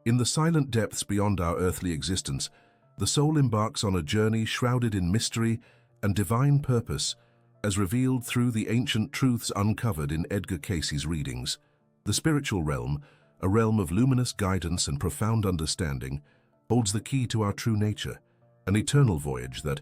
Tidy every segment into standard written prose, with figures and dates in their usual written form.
In the silent depths beyond our earthly existence, the soul embarks on a journey shrouded in mystery and divine purpose, as revealed through the ancient truths uncovered in Edgar Cayce's readings. The spiritual realm, a realm of luminous guidance and profound understanding, holds the key to our true nature, an eternal voyage that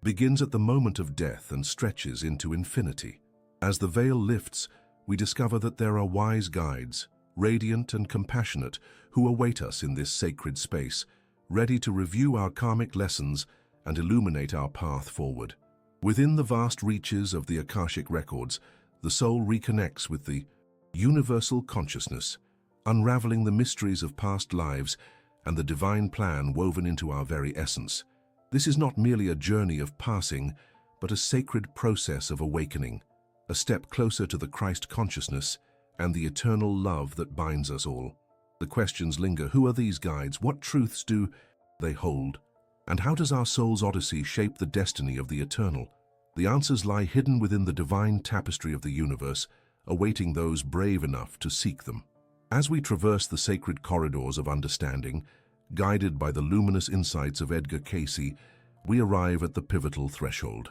begins at the moment of death and stretches into infinity. As the veil lifts, we discover that there are wise guides, radiant and compassionate, who await us in this sacred space, ready to review our karmic lessons and illuminate our path forward. Within the vast reaches of the Akashic records, the soul reconnects with the universal consciousness, unraveling the mysteries of past lives and the divine plan woven into our very essence. This is not merely a journey of passing, but a sacred process of awakening, a step closer to the Christ consciousness and the eternal love that binds us all. The questions linger: who are these guides? What truths do they hold? And how does our soul's odyssey shape the destiny of the eternal? The answers lie hidden within the divine tapestry of the universe, awaiting those brave enough to seek them. As we traverse the sacred corridors of understanding, guided by the luminous insights of Edgar Cayce, we arrive at the pivotal threshold,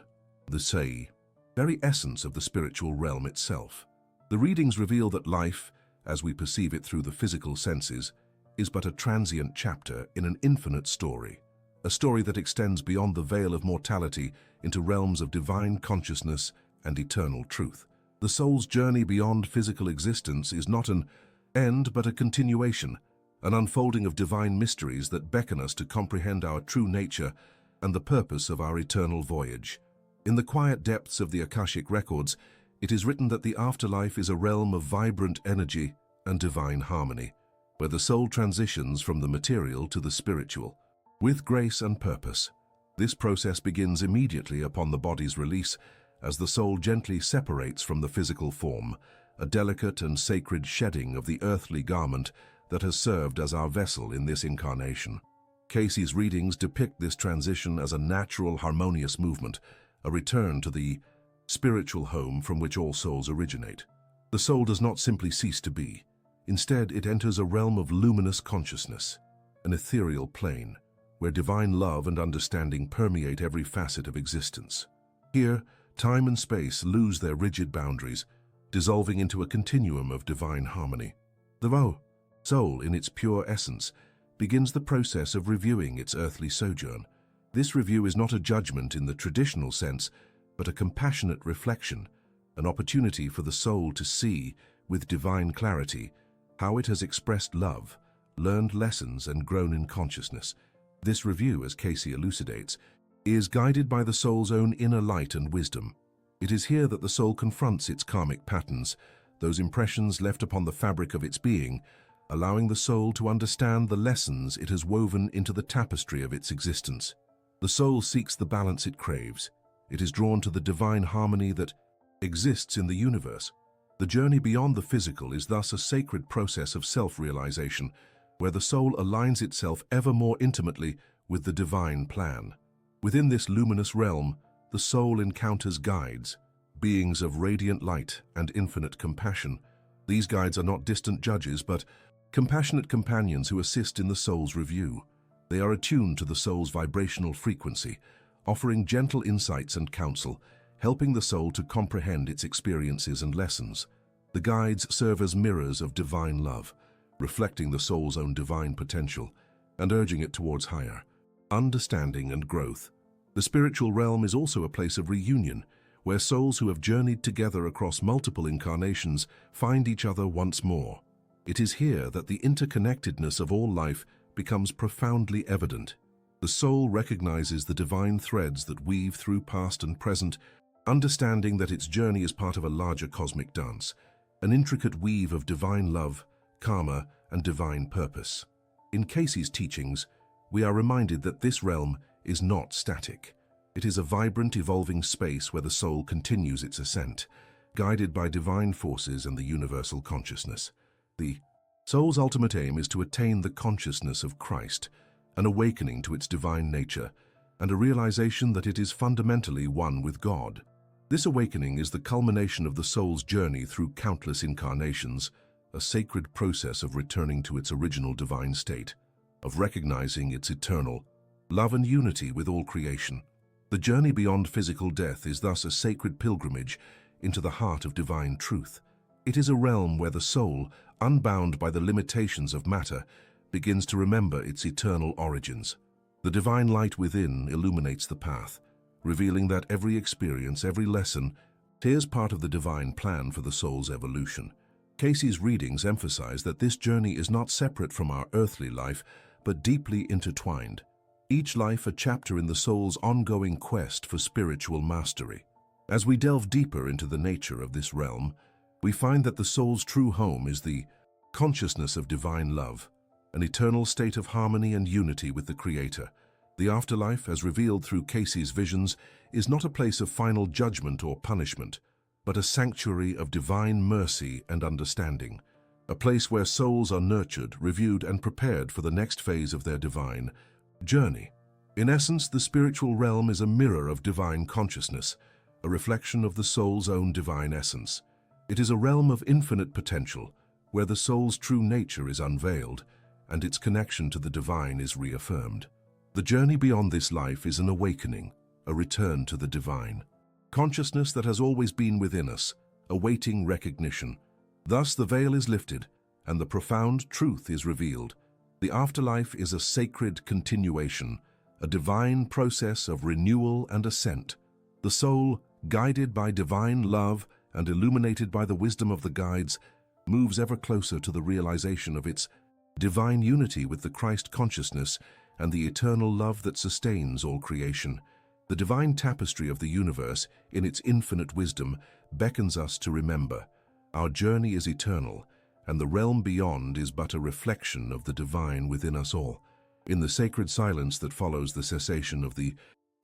the very essence of the spiritual realm itself. The readings reveal that life, as we perceive it through the physical senses, is but a transient chapter in an infinite story, a story that extends beyond the veil of mortality into realms of divine consciousness and eternal truth. The soul's journey beyond physical existence is not an end but a continuation, an unfolding of divine mysteries that beckon us to comprehend our true nature and the purpose of our eternal voyage. In the quiet depths of the Akashic records, it is written that the afterlife is a realm of vibrant energy and divine harmony, where the soul transitions from the material to the spiritual, with grace and purpose. This process begins immediately upon the body's release, as the soul gently separates from the physical form, a delicate and sacred shedding of the earthly garment that has served as our vessel in this incarnation. Cayce's readings depict this transition as a natural, harmonious movement, a return to the spiritual home from which all souls originate. The soul does not simply cease to be. Instead, it enters a realm of luminous consciousness, an ethereal plane, where divine love and understanding permeate every facet of existence. Here, time and space lose their rigid boundaries, dissolving into a continuum of divine harmony. The soul, in its pure essence, begins the process of reviewing its earthly sojourn. This review is not a judgment in the traditional sense, but a compassionate reflection, an opportunity for the soul to see, with divine clarity, how it has expressed love, learned lessons, and grown in consciousness. This review, as Cayce elucidates, is guided by the soul's own inner light and wisdom. It is here that the soul confronts its karmic patterns, those impressions left upon the fabric of its being, allowing the soul to understand the lessons it has woven into the tapestry of its existence. The soul seeks the balance it craves. It is drawn to the divine harmony that exists in the universe. The journey beyond the physical is thus a sacred process of self-realization, where the soul aligns itself ever more intimately with the divine plan. Within this luminous realm, the soul encounters guides, beings of radiant light and infinite compassion. These guides are not distant judges, but compassionate companions who assist in the soul's review. They are attuned to the soul's vibrational frequency, offering gentle insights and counsel, helping the soul to comprehend its experiences and lessons. The guides serve as mirrors of divine love, reflecting the soul's own divine potential and urging it towards higher understanding and growth. The spiritual realm is also a place of reunion, where souls who have journeyed together across multiple incarnations find each other once more. It is here that the interconnectedness of all life becomes profoundly evident. The soul recognizes the divine threads that weave through past and present, understanding that its journey is part of a larger cosmic dance, an intricate weave of divine love, karma, and divine purpose. In Cayce's teachings, we are reminded that this realm is not static. It is a vibrant, evolving space where the soul continues its ascent, guided by divine forces and the universal consciousness. The soul's ultimate aim is to attain the consciousness of Christ, an awakening to its divine nature, and a realization that it is fundamentally one with God. This awakening is the culmination of the soul's journey through countless incarnations, a sacred process of returning to its original divine state, of recognizing its eternal love and unity with all creation. The journey beyond physical death is thus a sacred pilgrimage into the heart of divine truth. It is a realm where the soul, unbound by the limitations of matter, begins to remember its eternal origins. The divine light within illuminates the path, revealing that every experience, every lesson, is part of the divine plan for the soul's evolution. Cayce's readings emphasize that this journey is not separate from our earthly life, but deeply intertwined. Each life a chapter in the soul's ongoing quest for spiritual mastery. As we delve deeper into the nature of this realm, we find that the soul's true home is the consciousness of divine love, an eternal state of harmony and unity with the Creator. The afterlife, as revealed through Cayce's visions, is not a place of final judgment or punishment, but a sanctuary of divine mercy and understanding, a place where souls are nurtured, reviewed, and prepared for the next phase of their divine journey. In essence, the spiritual realm is a mirror of divine consciousness, a reflection of the soul's own divine essence. It is a realm of infinite potential, where the soul's true nature is unveiled, and its connection to the divine is reaffirmed. The journey beyond this life is an awakening, a return to the divine consciousness that has always been within us, awaiting recognition. Thus the veil is lifted, and the profound truth is revealed. The afterlife is a sacred continuation, a divine process of renewal and ascent. The soul, guided by divine love and illuminated by the wisdom of the guides, moves ever closer to the realization of its divine unity with the Christ consciousness and the eternal love that sustains all creation. The divine tapestry of the universe, in its infinite wisdom, beckons us to remember. Our journey is eternal, and the realm beyond is but a reflection of the divine within us all. In the sacred silence that follows the cessation of the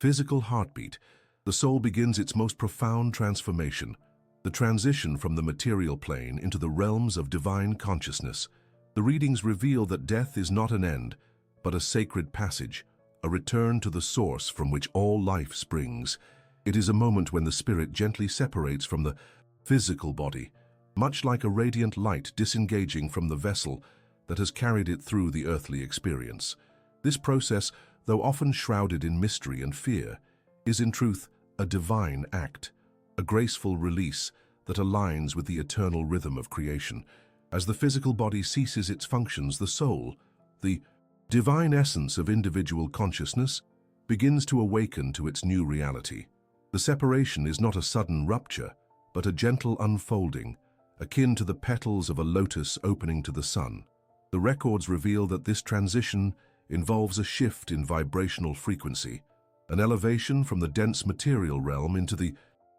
physical heartbeat, the soul begins its most profound transformation, the transition from the material plane into the realms of divine consciousness. The readings reveal that death is not an end, but a sacred passage, a return to the source from which all life springs. It is a moment when the spirit gently separates from the physical body, much like a radiant light disengaging from the vessel that has carried it through the earthly experience. This process, though often shrouded in mystery and fear, is in truth a divine act, a graceful release that aligns with the eternal rhythm of creation. As the physical body ceases its functions, the soul, the divine essence of individual consciousness, begins to awaken to its new reality. The separation is not a sudden rupture, but a gentle unfolding, akin to the petals of a lotus opening to the sun. The records reveal that this transition involves a shift in vibrational frequency, an elevation from the dense material realm into the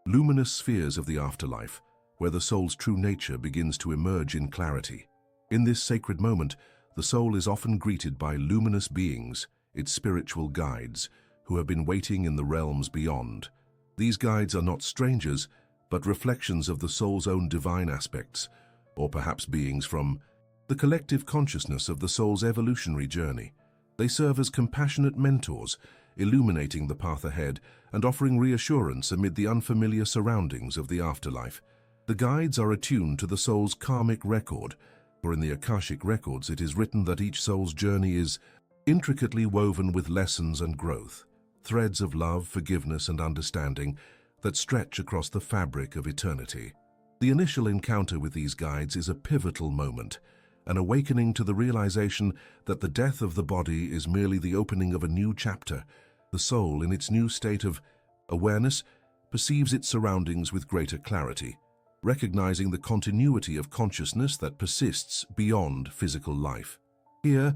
luminous spheres of the afterlife, where the soul's true nature begins to emerge in clarity. In this sacred moment, the soul is often greeted by luminous beings, its spiritual guides, who have been waiting in the realms beyond. These guides are not strangers, but reflections of the soul's own divine aspects, or perhaps beings from the collective consciousness of the soul's evolutionary journey. They serve as compassionate mentors, illuminating the path ahead and offering reassurance amid the unfamiliar surroundings of the afterlife. The guides are attuned to the soul's karmic record, for in the Akashic records it is written that each soul's journey is intricately woven with lessons and growth, threads of love, forgiveness, and understanding that stretch across the fabric of eternity. The initial encounter with these guides is a pivotal moment, an awakening to the realization that the death of the body is merely the opening of a new chapter. The soul, in its new state of awareness, perceives its surroundings with greater clarity, recognizing the continuity of consciousness that persists beyond physical life. Here,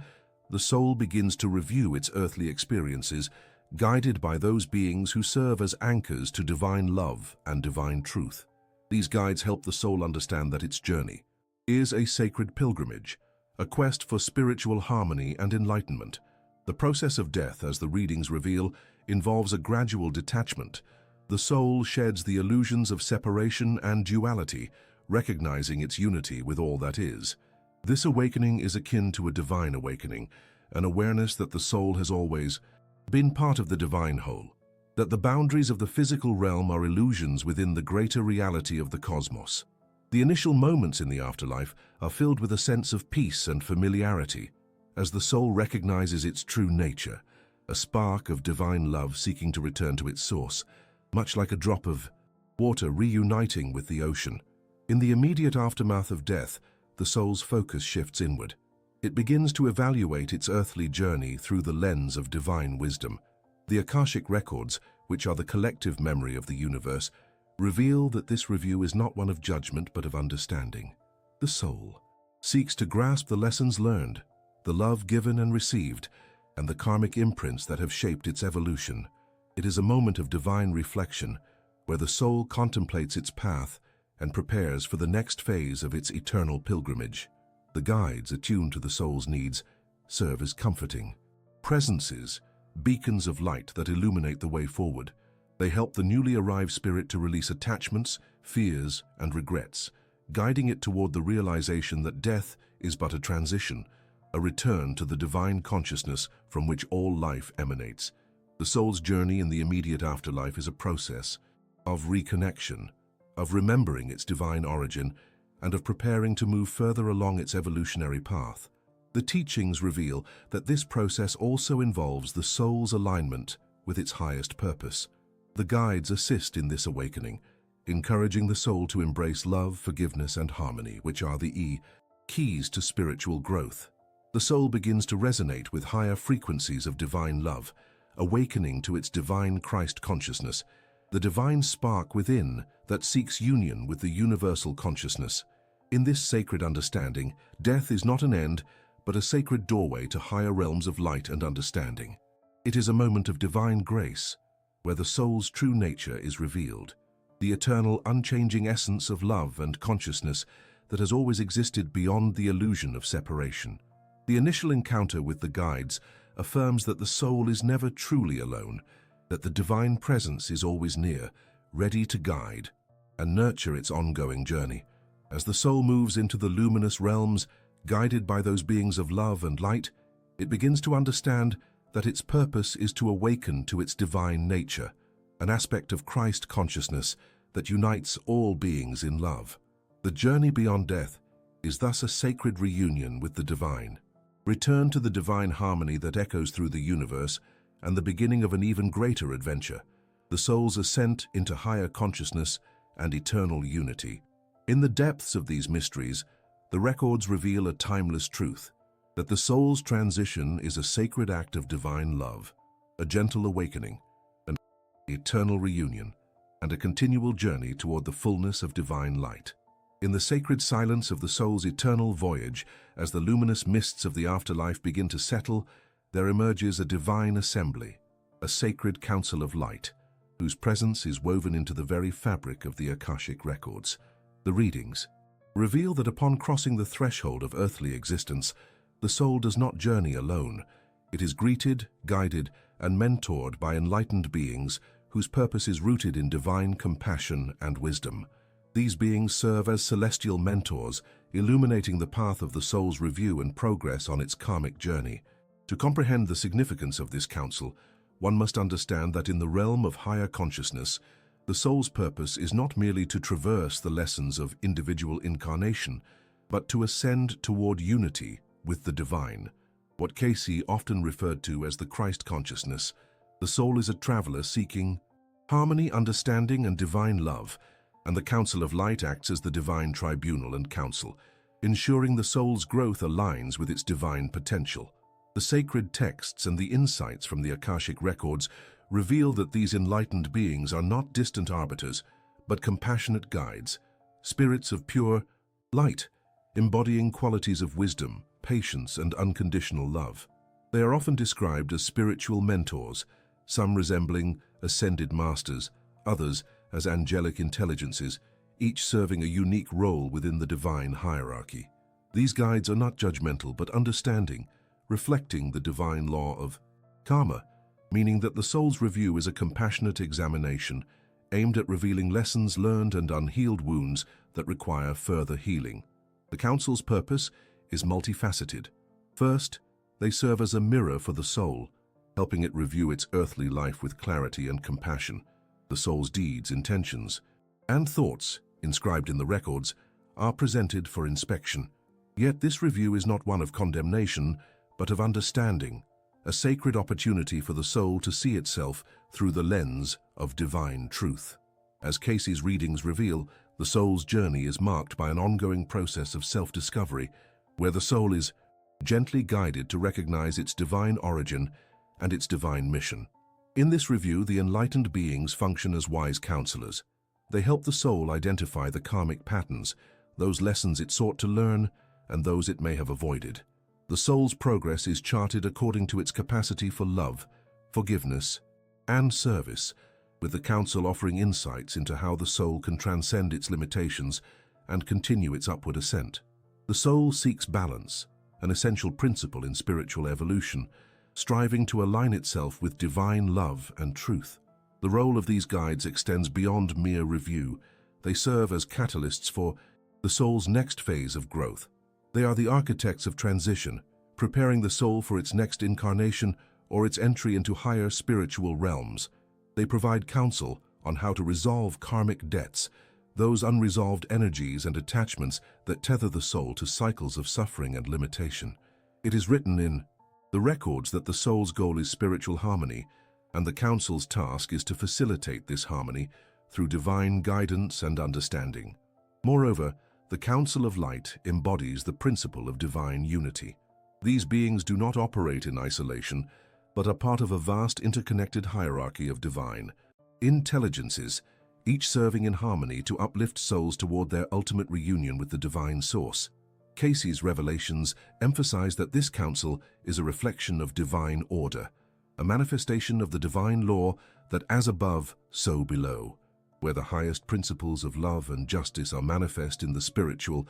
the soul begins to review its earthly experiences, guided by those beings who serve as anchors to divine love and divine truth. These guides help the soul understand that its journey is a sacred pilgrimage, a quest for spiritual harmony and enlightenment. The process of death, as the readings reveal, involves a gradual detachment. The soul sheds the illusions of separation and duality, recognizing its unity with all that is. This awakening is akin to a divine awakening, an awareness that the soul has always been part of the divine whole, that the boundaries of the physical realm are illusions within the greater reality of the cosmos. The initial moments in the afterlife are filled with a sense of peace and familiarity, as the soul recognizes its true nature, a spark of divine love seeking to return to its source, much like a drop of water reuniting with the ocean. In the immediate aftermath of death, the soul's focus shifts inward. It begins to evaluate its earthly journey through the lens of divine wisdom. The Akashic records, which are the collective memory of the universe, reveal that this review is not one of judgment but of understanding. The soul seeks to grasp the lessons learned, the love given and received, and the karmic imprints that have shaped its evolution. It is a moment of divine reflection, where the soul contemplates its path and prepares for the next phase of its eternal pilgrimage. The guides, attuned to the soul's needs, serve as comforting presences, beacons of light that illuminate the way forward. They help the newly arrived spirit to release attachments, fears, and regrets, guiding it toward the realization that death is but a transition, a return to the divine consciousness from which all life emanates. The soul's journey in the immediate afterlife is a process of reconnection, of remembering its divine origin, and of preparing to move further along its evolutionary path. The teachings reveal that this process also involves the soul's alignment with its highest purpose. The guides assist in this awakening, encouraging the soul to embrace love, forgiveness, and harmony, which are the keys to spiritual growth. The soul begins to resonate with higher frequencies of divine love, awakening to its divine Christ consciousness, the divine spark within that seeks union with the universal consciousness. In this sacred understanding, death is not an end, but a sacred doorway to higher realms of light and understanding. It is a moment of divine grace, where the soul's true nature is revealed, the eternal, unchanging essence of love and consciousness that has always existed beyond the illusion of separation. The initial encounter with the guides affirms that the soul is never truly alone, that the divine presence is always near, ready to guide and nurture its ongoing journey. As the soul moves into the luminous realms, guided by those beings of love and light, it begins to understand that its purpose is to awaken to its divine nature, an aspect of Christ consciousness that unites all beings in love. The journey beyond death is thus a sacred reunion with the divine, return to the divine harmony that echoes through the universe, and the beginning of an even greater adventure, the soul's ascent into higher consciousness and eternal unity. In the depths of these mysteries, the records reveal a timeless truth, that the soul's transition is a sacred act of divine love, a gentle awakening, an eternal reunion, and a continual journey toward the fullness of divine light. In the sacred silence of the soul's eternal voyage, as the luminous mists of the afterlife begin to settle, there emerges a divine assembly, a sacred council of light, whose presence is woven into the very fabric of the Akashic records. The readings reveal that upon crossing the threshold of earthly existence, the soul does not journey alone. It is greeted, guided, and mentored by enlightened beings whose purpose is rooted in divine compassion and wisdom. These beings serve as celestial mentors, illuminating the path of the soul's review and progress on its karmic journey. To comprehend the significance of this counsel, one must understand that in the realm of higher consciousness, the soul's purpose is not merely to traverse the lessons of individual incarnation, but to ascend toward unity with the divine. What Cayce often referred to as the Christ consciousness, the soul is a traveler seeking harmony, understanding, and divine love, and the Council of Light acts as the divine tribunal and council, ensuring the soul's growth aligns with its divine potential. The sacred texts and the insights from the Akashic records reveal that these enlightened beings are not distant arbiters, but compassionate guides, spirits of pure light, embodying qualities of wisdom, patience, and unconditional love. They are often described as spiritual mentors, some resembling ascended masters, others as angelic intelligences, each serving a unique role within the divine hierarchy. These guides are not judgmental but understanding, reflecting the divine law of karma, meaning that the soul's review is a compassionate examination aimed at revealing lessons learned and unhealed wounds that require further healing. The council's purpose is multifaceted. First, they serve as a mirror for the soul, helping it review its earthly life with clarity and compassion. The soul's deeds, intentions, and thoughts, inscribed in the records, are presented for inspection. Yet this review is not one of condemnation, but of understanding, a sacred opportunity for the soul to see itself through the lens of divine truth. As Cayce's readings reveal, the soul's journey is marked by an ongoing process of self-discovery, where the soul is gently guided to recognize its divine origin and its divine mission. In this review, the enlightened beings function as wise counselors. They help the soul identify the karmic patterns, those lessons it sought to learn, and those it may have avoided. The soul's progress is charted according to its capacity for love, forgiveness, and service, with the counsel offering insights into how the soul can transcend its limitations and continue its upward ascent. The soul seeks balance, an essential principle in spiritual evolution, striving to align itself with divine love and truth. The role of these guides extends beyond mere review. They serve as catalysts for the soul's next phase of growth. They are the architects of transition, preparing the soul for its next incarnation or its entry into higher spiritual realms. They provide counsel on how to resolve karmic debts, those unresolved energies and attachments that tether the soul to cycles of suffering and limitation. It is written in the records that the soul's goal is spiritual harmony, and the council's task is to facilitate this harmony through divine guidance and understanding. Moreover, the Council of Light embodies the principle of divine unity. These beings do not operate in isolation, but are part of a vast interconnected hierarchy of divine intelligences, each serving in harmony to uplift souls toward their ultimate reunion with the divine source. Cayce's revelations emphasize that this council is a reflection of divine order, a manifestation of the divine law that as above, so below, where the highest principles of love and justice are manifest in the spiritual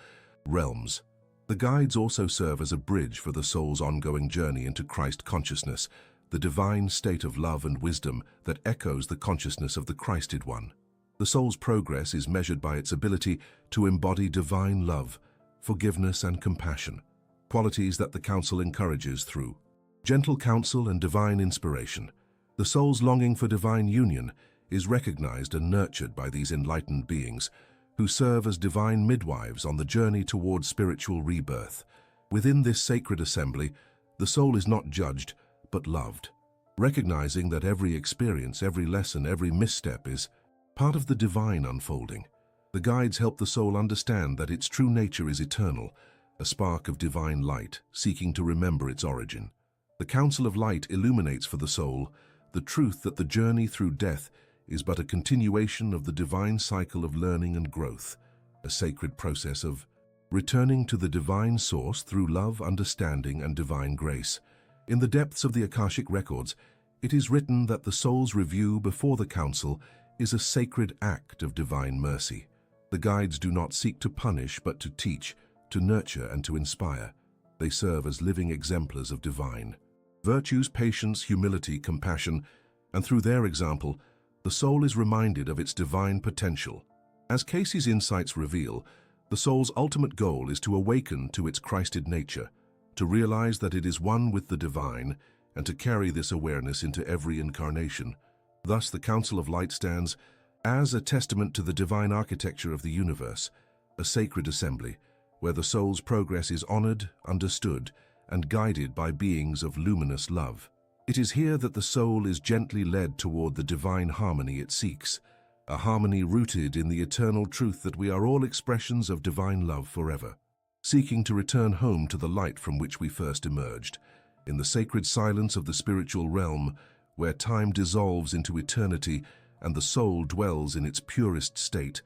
realms. The guides also serve as a bridge for the soul's ongoing journey into Christ consciousness, the divine state of love and wisdom that echoes the consciousness of the Christed One. The soul's progress is measured by its ability to embody divine love, forgiveness, and compassion, qualities that the council encourages through gentle counsel and divine inspiration. The soul's longing for divine union is recognized and nurtured by these enlightened beings, who serve as divine midwives on the journey towards spiritual rebirth. Within this sacred assembly, the soul is not judged, but loved, recognizing that every experience, every lesson, every misstep is part of the divine unfolding. The guides help the soul understand that its true nature is eternal, a spark of divine light, seeking to remember its origin. The Council of Light illuminates for the soul the truth that the journey through death is but a continuation of the divine cycle of learning and growth, a sacred process of returning to the divine source through love, understanding, and divine grace. In the depths of the Akashic records, it is written that the soul's review before the council is a sacred act of divine mercy. The guides do not seek to punish, but to teach, to nurture, and to inspire. They serve as living exemplars of divine virtues, patience, humility, compassion, and through their example, the soul is reminded of its divine potential. As Cayce's insights reveal, the soul's ultimate goal is to awaken to its Christed nature, to realize that it is one with the divine, and to carry this awareness into every incarnation. Thus, the Council of Light stands as a testament to the divine architecture of the universe, a sacred assembly where the soul's progress is honored, understood, and guided by beings of luminous love. It is here that the soul is gently led toward the divine harmony it seeks, a harmony rooted in the eternal truth that we are all expressions of divine love forever, seeking to return home to the light from which we first emerged. In the sacred silence of the spiritual realm, where time dissolves into eternity and the soul dwells in its purest state,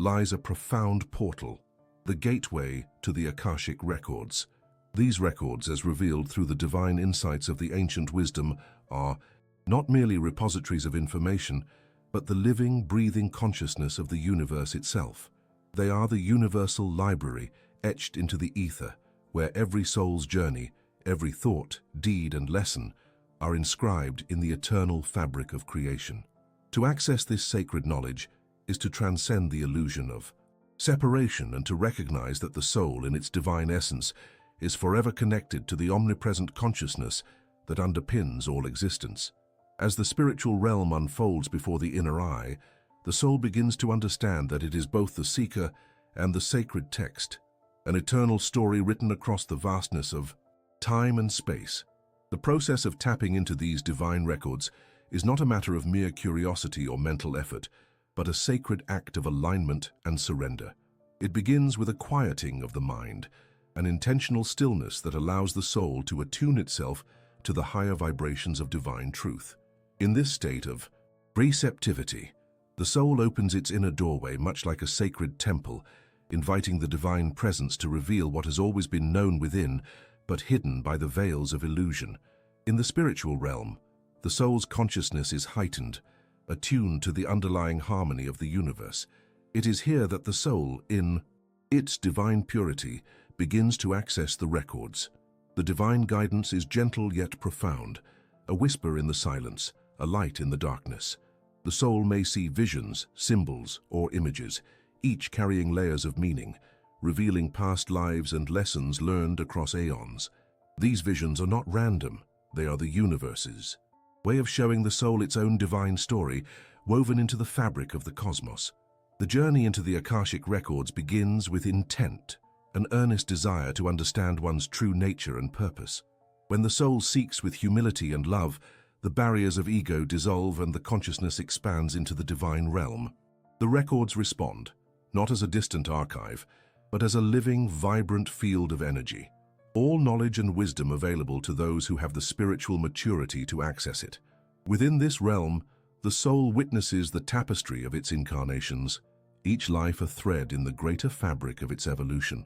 lies a profound portal, the gateway to the Akashic records. These records, as revealed through the divine insights of the ancient wisdom, are not merely repositories of information, but the living, breathing consciousness of the universe itself. They are the universal library etched into the ether, where every soul's journey, every thought, deed, and lesson are inscribed in the eternal fabric of creation. To access this sacred knowledge is to transcend the illusion of separation and to recognize that the soul, in its divine essence, is forever connected to the omnipresent consciousness that underpins all existence. As the spiritual realm unfolds before the inner eye, the soul begins to understand that it is both the seeker and the sacred text, an eternal story written across the vastness of time and space. The process of tapping into these divine records is not a matter of mere curiosity or mental effort, but a sacred act of alignment and surrender. It begins with a quieting of the mind, an intentional stillness that allows the soul to attune itself to the higher vibrations of divine truth. In this state of receptivity, the soul opens its inner doorway much like a sacred temple, inviting the divine presence to reveal what has always been known within, but hidden by the veils of illusion. In the spiritual realm, the soul's consciousness is heightened, attuned to the underlying harmony of the universe. It is here that the soul, in its divine purity, begins to access the records. The divine guidance is gentle yet profound, a whisper in the silence, a light in the darkness. The soul may see visions, symbols, or images, each carrying layers of meaning, revealing past lives and lessons learned across aeons. These visions are not random, they are the universe's way of showing the soul its own divine story, woven into the fabric of the cosmos. The journey into the Akashic records begins with intent, an earnest desire to understand one's true nature and purpose. When the soul seeks with humility and love, the barriers of ego dissolve and the consciousness expands into the divine realm. The records respond, not as a distant archive, but as a living, vibrant field of energy. All knowledge and wisdom available to those who have the spiritual maturity to access it. Within this realm, the soul witnesses the tapestry of its incarnations, each life a thread in the greater fabric of its evolution.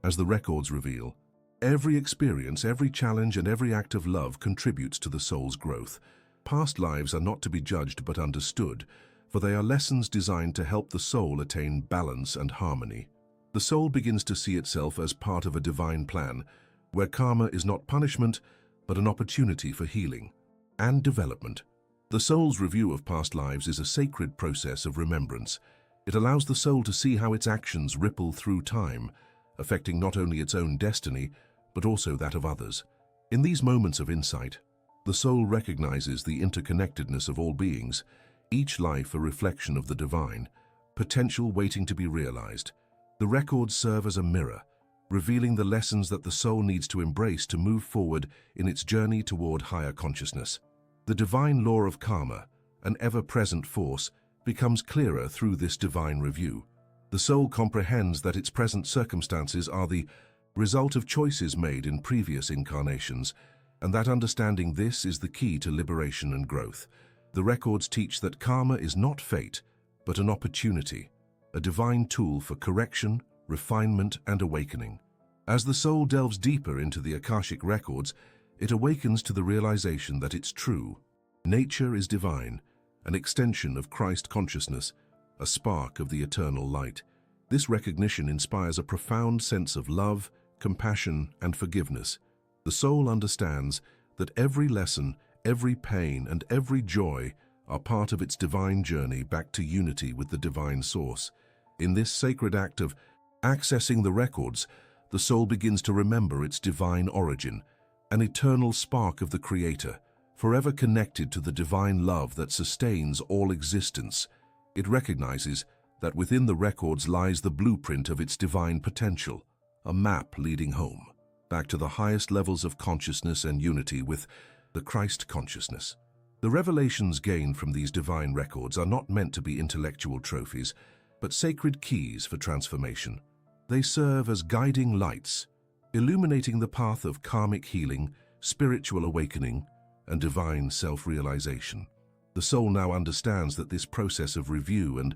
As the records reveal, every experience, every challenge, and every act of love contributes to the soul's growth. Past lives are not to be judged but understood, for they are lessons designed to help the soul attain balance and harmony. The soul begins to see itself as part of a divine plan, where karma is not punishment, but an opportunity for healing and development. The soul's review of past lives is a sacred process of remembrance. It allows the soul to see how its actions ripple through time, affecting not only its own destiny, but also that of others. In these moments of insight, the soul recognizes the interconnectedness of all beings, each life a reflection of the divine, potential waiting to be realized. The records serve as a mirror, revealing the lessons that the soul needs to embrace to move forward in its journey toward higher consciousness. The divine law of karma, an ever-present force, becomes clearer through this divine review. The soul comprehends that its present circumstances are the result of choices made in previous incarnations, and that understanding this is the key to liberation and growth. The records teach that karma is not fate, but an opportunity, a divine tool for correction, refinement, and awakening. As the soul delves deeper into the Akashic records, it awakens to the realization that its true nature is divine, an extension of Christ consciousness, a spark of the eternal light. This recognition inspires a profound sense of love, compassion, and forgiveness. The soul understands that every lesson, every pain, and every joy are part of its divine journey back to unity with the divine source. In this sacred act of accessing the records, the soul begins to remember its divine origin, an eternal spark of the Creator, forever connected to the divine love that sustains all existence. It recognizes that within the records lies the blueprint of its divine potential, a map leading home, back to the highest levels of consciousness and unity with the Christ consciousness. The revelations gained from these divine records are not meant to be intellectual trophies, but sacred keys for transformation. They serve as guiding lights, illuminating the path of karmic healing, spiritual awakening, and divine self-realization. The soul now understands that this process of review and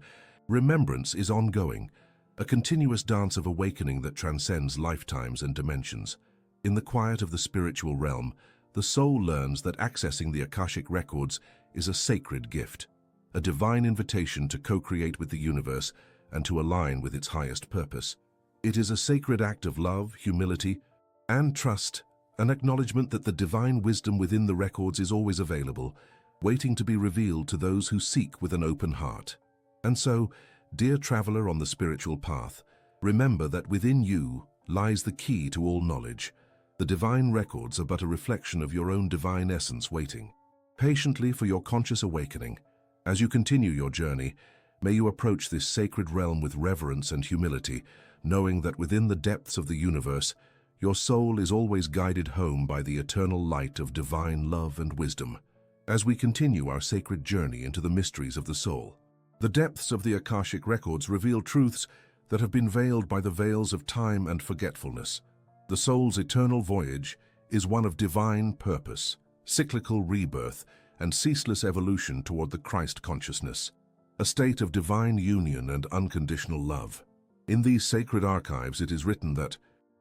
remembrance is ongoing, a continuous dance of awakening that transcends lifetimes and dimensions. In the quiet of the spiritual realm, the soul learns that accessing the Akashic records is a sacred gift, a divine invitation to co-create with the universe and to align with its highest purpose. It is a sacred act of love, humility, and trust, an acknowledgement that the divine wisdom within the records is always available, waiting to be revealed to those who seek with an open heart. And so, dear traveler on the spiritual path, remember that within you lies the key to all knowledge. The divine records are but a reflection of your own divine essence waiting patiently for your conscious awakening. As you continue your journey, May you approach this sacred realm with reverence and humility, knowing that within the depths of the universe, your soul is always guided home by the eternal light of divine love and wisdom. As we continue our sacred journey into the mysteries of the soul, the depths of the Akashic records reveal truths that have been veiled by the veils of time and forgetfulness. The soul's eternal voyage is one of divine purpose, cyclical rebirth, and ceaseless evolution toward the Christ consciousness, a state of divine union and unconditional love. In these sacred archives, it is written that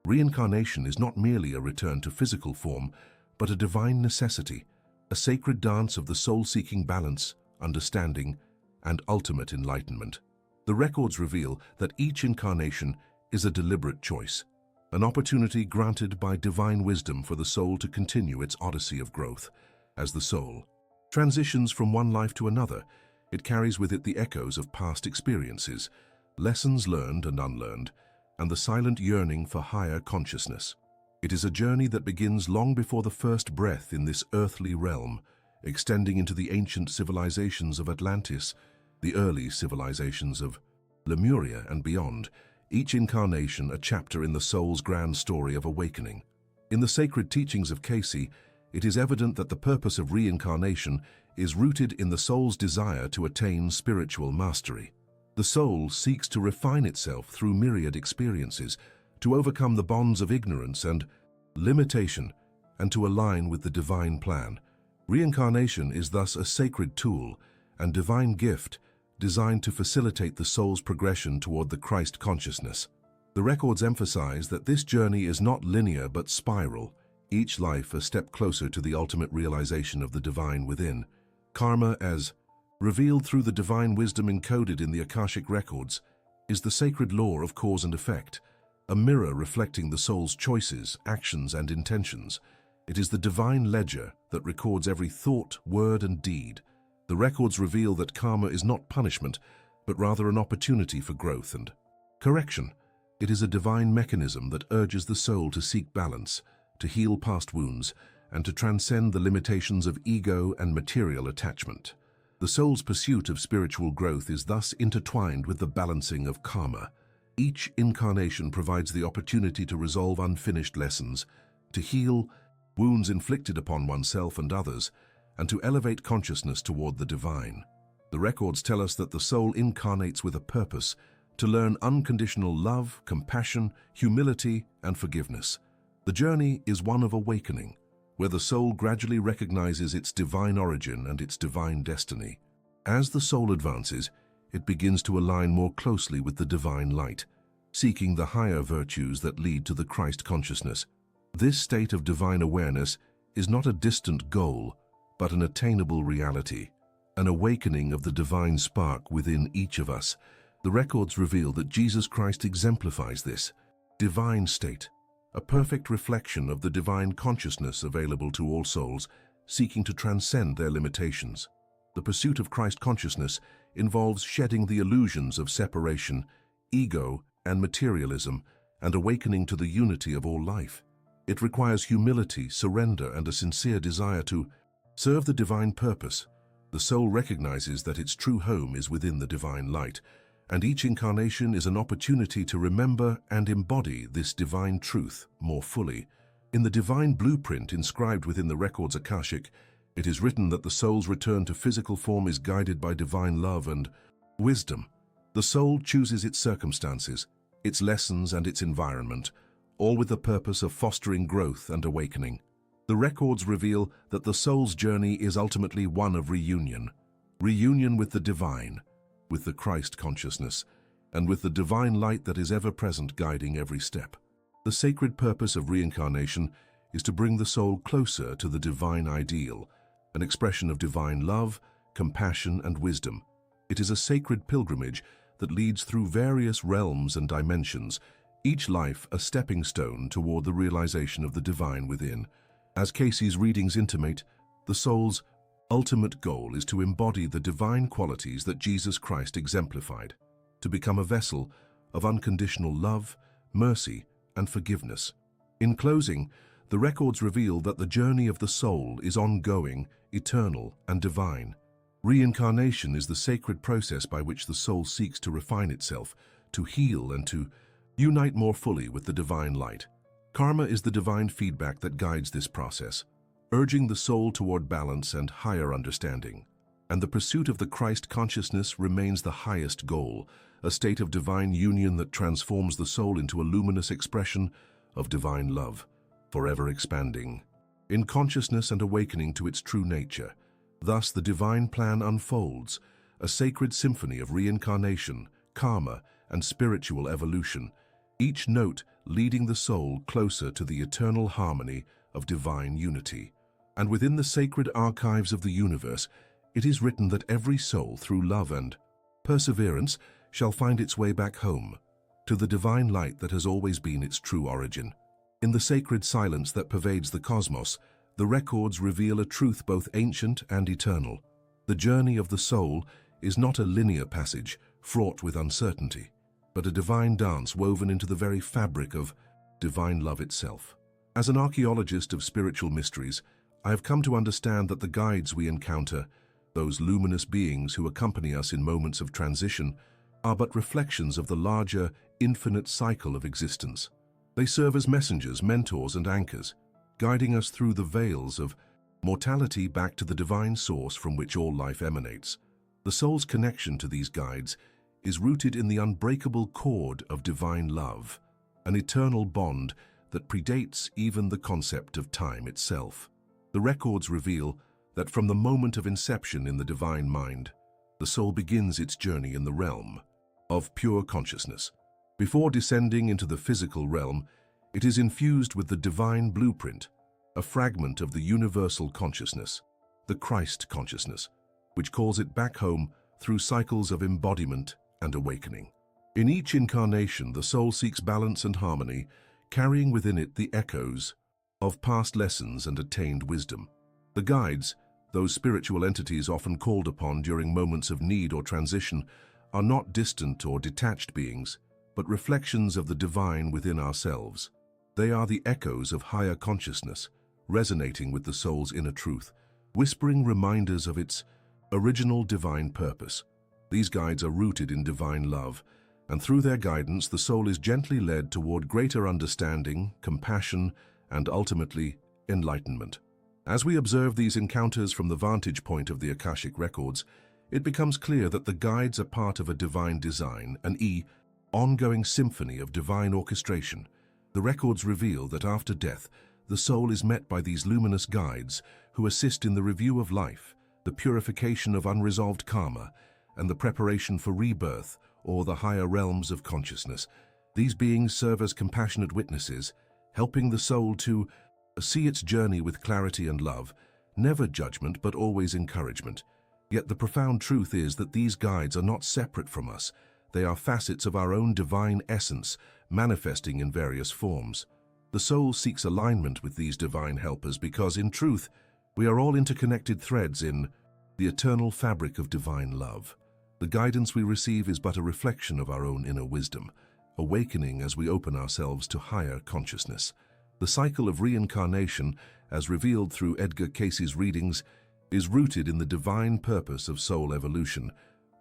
reincarnation is not merely a return to physical form, but a divine necessity, a sacred dance of the soul seeking balance, understanding, and ultimate enlightenment. The records reveal that each incarnation is a deliberate choice, an opportunity granted by divine wisdom for the soul to continue its odyssey of growth. As the soul transitions from one life to another, it carries with it the echoes of past experiences, lessons learned and unlearned, and the silent yearning for higher consciousness. It is a journey that begins long before the first breath in this earthly realm, extending into the ancient civilizations of Atlantis, the early civilizations of Lemuria and beyond, each incarnation a chapter in the soul's grand story of awakening. In the sacred teachings of Cayce, it is evident that the purpose of reincarnation is rooted in the soul's desire to attain spiritual mastery. The soul seeks to refine itself through myriad experiences, to overcome the bonds of ignorance and limitation, and to align with the divine plan. Reincarnation is thus a sacred tool and divine gift designed to facilitate the soul's progression toward the Christ consciousness. The records emphasize that this journey is not linear but spiral, each life a step closer to the ultimate realization of the divine within. Karma, as revealed through the divine wisdom encoded in the Akashic records, is the sacred law of cause and effect, a mirror reflecting the soul's choices, actions, and intentions. It is the divine ledger that records every thought, word, and deed. The records reveal that karma is not punishment, but rather an opportunity for growth and correction. It is a divine mechanism that urges the soul to seek balance, to heal past wounds, and to transcend the limitations of ego and material attachment. The soul's pursuit of spiritual growth is thus intertwined with the balancing of karma. Each incarnation provides the opportunity to resolve unfinished lessons, to heal wounds inflicted upon oneself and others, and to elevate consciousness toward the divine. The records tell us that the soul incarnates with a purpose, to learn unconditional love, compassion, humility, and forgiveness. The journey is one of awakening, where the soul gradually recognizes its divine origin and its divine destiny. As the soul advances, it begins to align more closely with the divine light, seeking the higher virtues that lead to the Christ consciousness. This state of divine awareness is not a distant goal, but an attainable reality, an awakening of the divine spark within each of us. The records reveal that Jesus Christ exemplifies this divine state, a perfect reflection of the divine consciousness available to all souls seeking to transcend their limitations. The pursuit of Christ consciousness involves shedding the illusions of separation, ego, and materialism, and awakening to the unity of all life. It requires humility, surrender, and a sincere desire to serve the divine purpose. The soul recognizes that its true home is within the divine light, and each incarnation is an opportunity to remember and embody this divine truth more fully. In the divine blueprint inscribed within the records Akashic, it is written that the soul's return to physical form is guided by divine love and wisdom. The soul chooses its circumstances, its lessons, and its environment, all with the purpose of fostering growth and awakening. The records reveal that the soul's journey is ultimately one of reunion with the divine, with the Christ consciousness, and with the divine light that is ever present guiding every step. The sacred purpose of reincarnation is to bring the soul closer to the divine ideal, an expression of divine love, compassion, and wisdom. It is a sacred pilgrimage that leads through various realms and dimensions, each life a stepping stone toward the realization of the divine within. As Cayce's readings intimate, the soul's ultimate goal is to embody the divine qualities that Jesus Christ exemplified, to become a vessel of unconditional love, mercy, and forgiveness. In closing, the records reveal that the journey of the soul is ongoing, eternal, and divine. Reincarnation is the sacred process by which the soul seeks to refine itself, to heal and to unite more fully with the divine light. Karma is the divine feedback that guides this process, urging the soul toward balance and higher understanding. And the pursuit of the Christ consciousness remains the highest goal, a state of divine union that transforms the soul into a luminous expression of divine love, forever expanding in consciousness and awakening to its true nature. Thus, the divine plan unfolds, a sacred symphony of reincarnation, karma, and spiritual evolution, each note leading the soul closer to the eternal harmony of divine unity. And within the sacred archives of the universe, it is written that every soul, through love and perseverance, shall find its way back home, to the divine light that has always been its true origin. In the sacred silence that pervades the cosmos, the records reveal a truth both ancient and eternal. The journey of the soul is not a linear passage fraught with uncertainty, but a divine dance woven into the very fabric of divine love itself. As an archaeologist of spiritual mysteries, I have come to understand that the guides we encounter, those luminous beings who accompany us in moments of transition, are but reflections of the larger, infinite cycle of existence. They serve as messengers, mentors, and anchors, guiding us through the veils of mortality back to the divine source from which all life emanates. The soul's connection to these guides is rooted in the unbreakable cord of divine love, an eternal bond that predates even the concept of time itself. The records reveal that from the moment of inception in the divine mind, the soul begins its journey in the realm of pure consciousness. Before descending into the physical realm, it is infused with the divine blueprint, a fragment of the universal consciousness, the Christ consciousness, which calls it back home through cycles of embodiment and awakening. In each incarnation, the soul seeks balance and harmony, carrying within it the echoes of past lessons and attained wisdom. The guides, those spiritual entities often called upon during moments of need or transition, are not distant or detached beings, but reflections of the divine within ourselves. They are the echoes of higher consciousness, resonating with the soul's inner truth, whispering reminders of its original divine purpose. These guides are rooted in divine love, and through their guidance the soul is gently led toward greater understanding, compassion, and ultimately, enlightenment. As we observe these encounters from the vantage point of the Akashic records, it becomes clear that the guides are part of a divine design, an ongoing symphony of divine orchestration. The records reveal that after death, the soul is met by these luminous guides who assist in the review of life, the purification of unresolved karma, and the preparation for rebirth or the higher realms of consciousness. These beings serve as compassionate witnesses, helping the soul to see its journey with clarity and love, never judgment but always encouragement. Yet the profound truth is that these guides are not separate from us. They are facets of our own divine essence, manifesting in various forms. The soul seeks alignment with these divine helpers because, in truth, we are all interconnected threads in the eternal fabric of divine love. The guidance we receive is but a reflection of our own inner wisdom, awakening as we open ourselves to higher consciousness. The cycle of reincarnation, as revealed through Edgar Cayce's readings, is rooted in the divine purpose of soul evolution.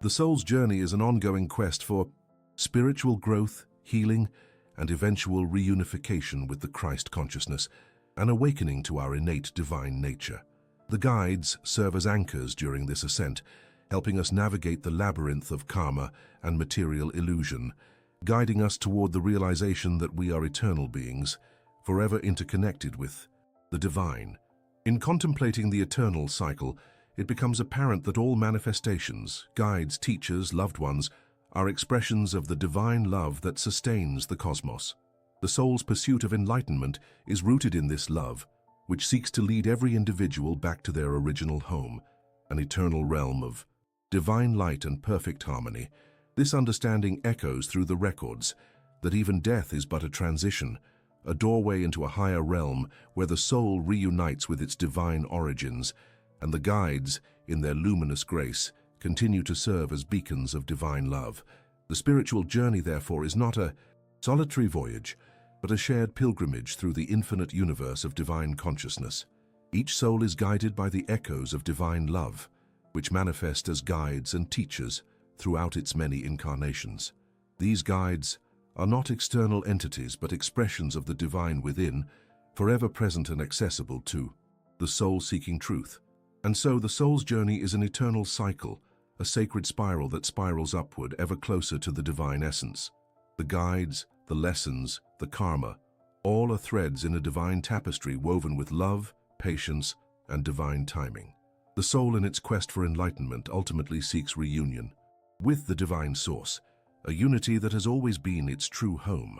The soul's journey is an ongoing quest for spiritual growth, healing, and eventual reunification with the Christ consciousness, an awakening to our innate divine nature. The guides serve as anchors during this ascent, helping us navigate the labyrinth of karma and material illusion, guiding us toward the realization that we are eternal beings, forever interconnected with the divine. In contemplating the eternal cycle, it becomes apparent that all manifestations, guides, teachers, loved ones, are expressions of the divine love that sustains the cosmos. The soul's pursuit of enlightenment is rooted in this love, which seeks to lead every individual back to their original home, an eternal realm of divine light and perfect harmony. This understanding echoes through the records that even death is but a transition, a doorway into a higher realm where the soul reunites with its divine origins, and the guides, in their luminous grace, continue to serve as beacons of divine love. The spiritual journey, therefore, is not a solitary voyage, but a shared pilgrimage through the infinite universe of divine consciousness. Each soul is guided by the echoes of divine love, which manifest as guides and teachers throughout its many incarnations. These guides are not external entities but expressions of the divine within, forever present and accessible to the soul seeking truth. And so the soul's journey is an eternal cycle, a sacred spiral that spirals upward ever closer to the divine essence. The guides, the lessons, the karma, all are threads in a divine tapestry woven with love, patience, and divine timing. The soul in its quest for enlightenment ultimately seeks reunion with the divine source, a unity that has always been its true home.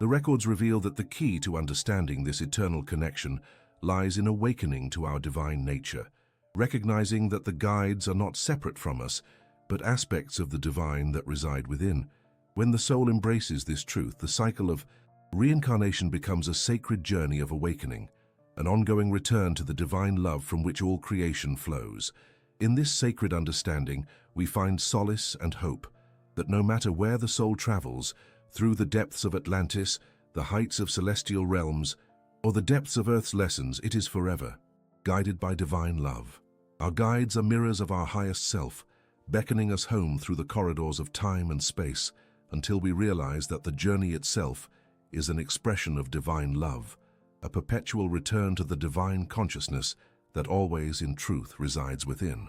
The records reveal that the key to understanding this eternal connection lies in awakening to our divine nature, recognizing that the guides are not separate from us, but aspects of the divine that reside within. When the soul embraces this truth, the cycle of reincarnation becomes a sacred journey of awakening, an ongoing return to the divine love from which all creation flows. In this sacred understanding, we find solace and hope that no matter where the soul travels, through the depths of Atlantis, the heights of celestial realms, or the depths of Earth's lessons, it is forever guided by divine love. Our guides are mirrors of our highest self, beckoning us home through the corridors of time and space until we realize that the journey itself is an expression of divine love, a perpetual return to the divine consciousness that always in truth resides within.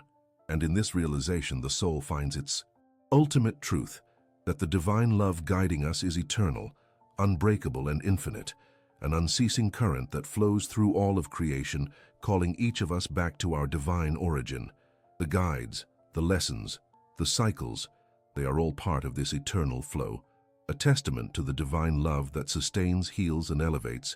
And in this realization, the soul finds its ultimate truth, that the divine love guiding us is eternal, unbreakable and infinite, an unceasing current that flows through all of creation, calling each of us back to our divine origin. The guides, the lessons, the cycles, they are all part of this eternal flow, a testament to the divine love that sustains, heals, and elevates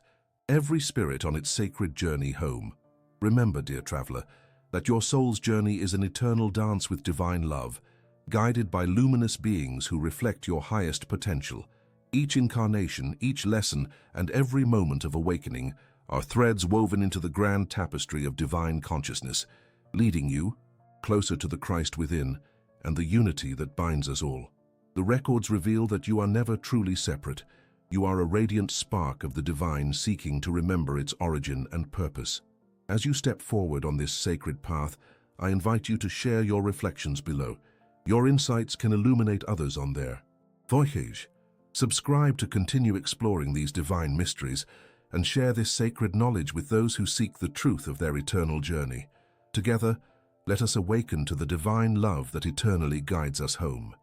every spirit on its sacred journey home. Remember, dear traveler, that your soul's journey is an eternal dance with divine love, guided by luminous beings who reflect your highest potential. Each incarnation, each lesson, and every moment of awakening are threads woven into the grand tapestry of divine consciousness, leading you closer to the Christ within and the unity that binds us all. The records reveal that you are never truly separate. You are a radiant spark of the divine seeking to remember its origin and purpose. As you step forward on this sacred path, I invite you to share your reflections below. Your insights can illuminate others on their voyage. Subscribe to continue exploring these divine mysteries and share this sacred knowledge with those who seek the truth of their eternal journey. Together, let us awaken to the divine love that eternally guides us home.